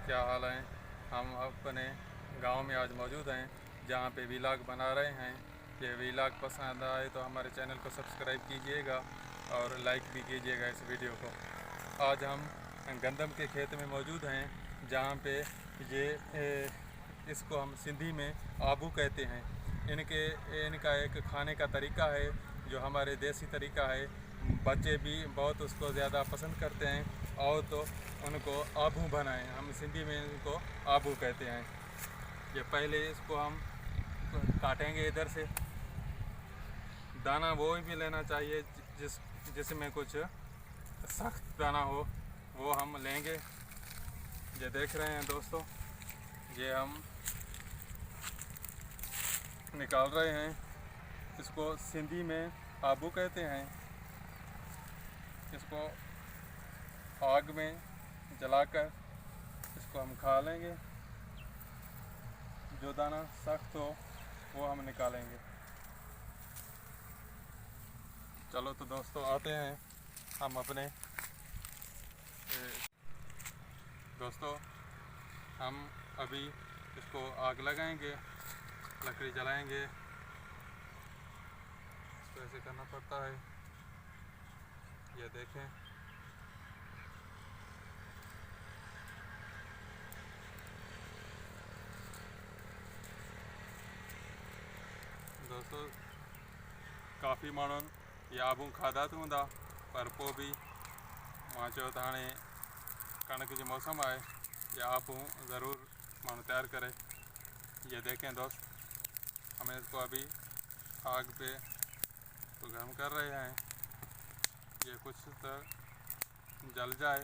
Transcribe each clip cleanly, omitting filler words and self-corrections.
क्या हाल है। हम अपने गांव में आज मौजूद हैं जहां पे वीलॉग बना रहे हैं। ये वीलॉग पसंद आए तो हमारे चैनल को सब्सक्राइब कीजिएगा और लाइक भी कीजिएगा इस वीडियो को। आज हम गंदम के खेत में मौजूद हैं जहां पे ये इसको हम सिंधी में आबू कहते हैं। इनका एक खाने का तरीका है जो हमारे देसी तरीका है। बच्चे भी बहुत उसको ज़्यादा पसंद करते हैं और तो उनको आबू बनाएं, हम सिंधी में इनको आबू कहते हैं। ये पहले इसको हम काटेंगे इधर से। दाना वो भी लेना चाहिए जिसमें कुछ सख्त दाना हो, वो हम लेंगे। ये देख रहे हैं दोस्तों, ये हम निकाल रहे हैं। इसको सिंधी में आबू कहते हैं। इसको आग में जलाकर इसको हम खा लेंगे। जो दाना सख्त हो वो हम निकालेंगे। चलो तो दोस्तों आते हैं हम अपने दोस्तों हम अभी इसको आग लगाएंगे, लकड़ी जलाएंगे। इसको ऐसे करना पड़ता है, ये देखें। दोस्तों काफ़ी माण्हुनि इहा आबू खाधा हूंदा, पर पोइ भी मां चयो त हाणे कणक जो मौसम है, ये आबू ज़रूर माण्हू तैयार करे। ये देखें दोस्त, हम इसको अभी आग पे तो गर्म कर रहे हैं। ये कुछ तो जल जाए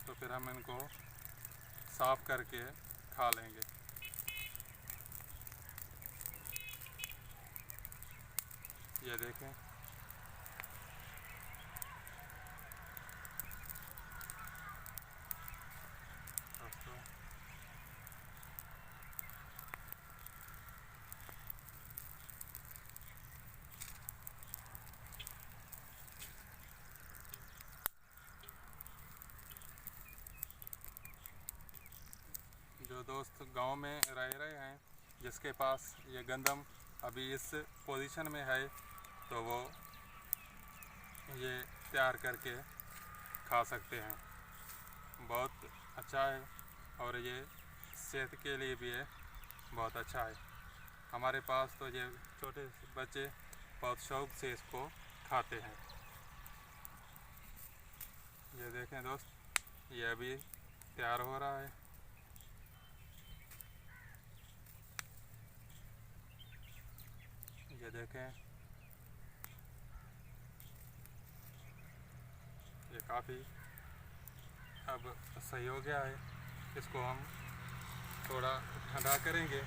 तो फिर हम इनको साफ़ करके खा लेंगे। ये देखें, दोस्तों जो दोस्त गांव में रह रहे हैं, जिसके पास ये गंदम अभी इस पोजीशन में है, तो वो ये तैयार करके खा सकते हैं। बहुत अच्छा है और ये सेहत के लिए भी है, बहुत अच्छा है। हमारे पास तो ये छोटे बच्चे बहुत शौक से इसको खाते हैं। ये देखें दोस्त, ये अभी तैयार हो रहा है। ये देखें, ये काफ़ी अब सही हो गया है। इसको हम थोड़ा ठंडा करेंगे।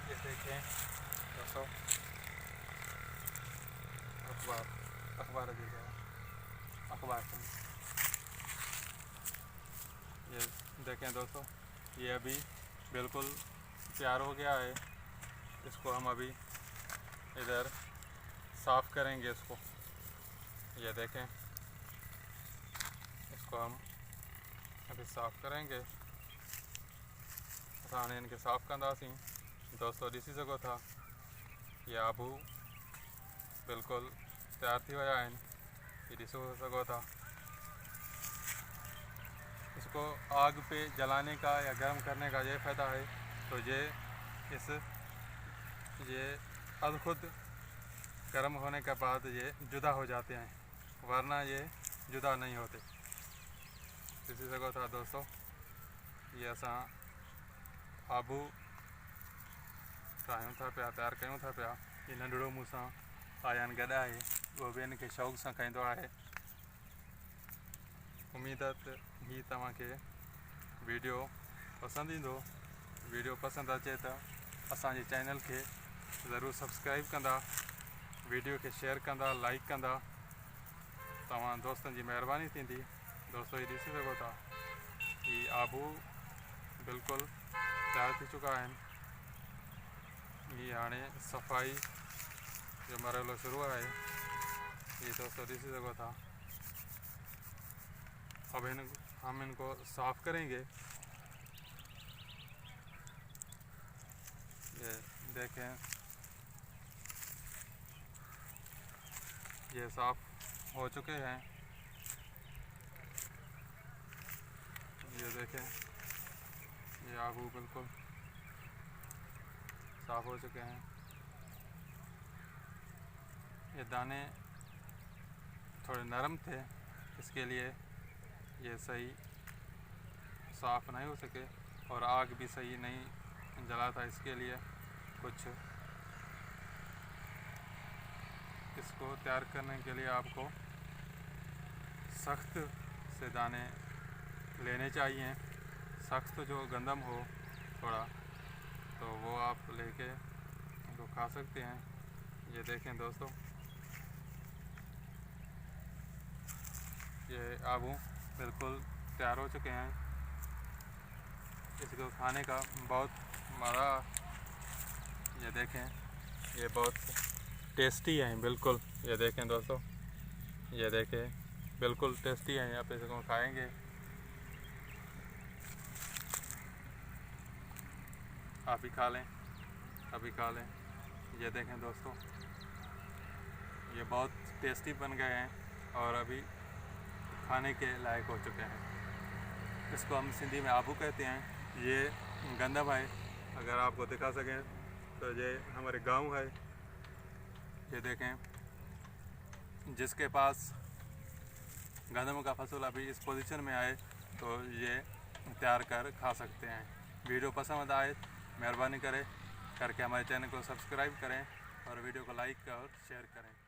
ये देखें दोस्तों, अखबार दीजिए, अखबार से ये देखें दोस्तों, ये अभी बिल्कुल तैयार हो गया है। इसको हम अभी इधर साफ़ करेंगे इसको। ये देखें, इसको हम अभी साफ़ करेंगे। असां इनके साफ़ कंदासीं। दोस्तों ॾिसी सघो था, ये आबू बिल्कुल तैयार थी विया आहिनि। ये ॾिसो सघो था। इसको आग पे जलाने का या गर्म करने का ये फ़ायदा है, तो ये अब खुद गर्म होने के बाद ये जुदा हो जाते हैं, वरना ये जुदा नहीं होते। ॾिसी सघो था दोस्तों, ये असां आबू ठाहियूं था पिया, तैयार कयूं था पिया। ये नंढड़ो मूंसां आयान गॾु आहे, उहो बि इनखे शौक़ सां खाईंदो आहे। उम्मीद है त ही तव्हांखे वीडियो पसंदि ईंदो। वीडियो पसंदि अचे त असांजे चैनल खे ज़रूरु सब्सक्राइब कंदा, वीडियो खे शेयर कंदा, लाइक कंदा। तव्हां दोस्तनि जी महिरबानी थींदी। दोस्तों ये ॾिसी सघो था, ही आबू बिल्कुलु तैयार थी चुका आहिनि। ये हाणे सफ़ाई जो मरहलो शुरू आहे। ये दोस्तों ॾिसी सघो था। अब हम इनको साफ़ करेंगे। ये देखें, ये साफ़ हो चुके हैं। ये देखें, ये आलू बिल्कुल साफ़ हो चुके हैं। ये दाने थोड़े नरम थे, इसके लिए ये सही साफ़ नहीं हो सके, और आग भी सही नहीं जला था। इसके लिए कुछ इसको तैयार करने के लिए आपको सख्त से दाने लेने चाहिए। सख्त जो गंदम हो थोड़ा, तो वो आप लेके इनको खा सकते हैं। ये देखें दोस्तों, ये आलू बिल्कुल तैयार हो चुके हैं। इसको खाने का बहुत मज़ा। ये देखें, ये बहुत टेस्टी है बिल्कुल। ये देखें दोस्तों, ये देखें बिल्कुल टेस्टी है। आप इसको खाएंगे, आप ही खा लें, अभी खा लें। ये देखें दोस्तों, ये बहुत टेस्टी बन गए हैं और अभी खाने के लायक हो चुके हैं। इसको हम सिंधी में आबू कहते हैं। ये गंदम है, अगर आपको दिखा सकें तो ये हमारे गांव है। ये देखें, जिसके पास गंदम का फसल अभी इस पोजीशन में आए तो ये तैयार कर खा सकते हैं। वीडियो पसंद आए मेहरबानी करें करके हमारे चैनल को सब्सक्राइब करें और वीडियो को लाइक और शेयर करें।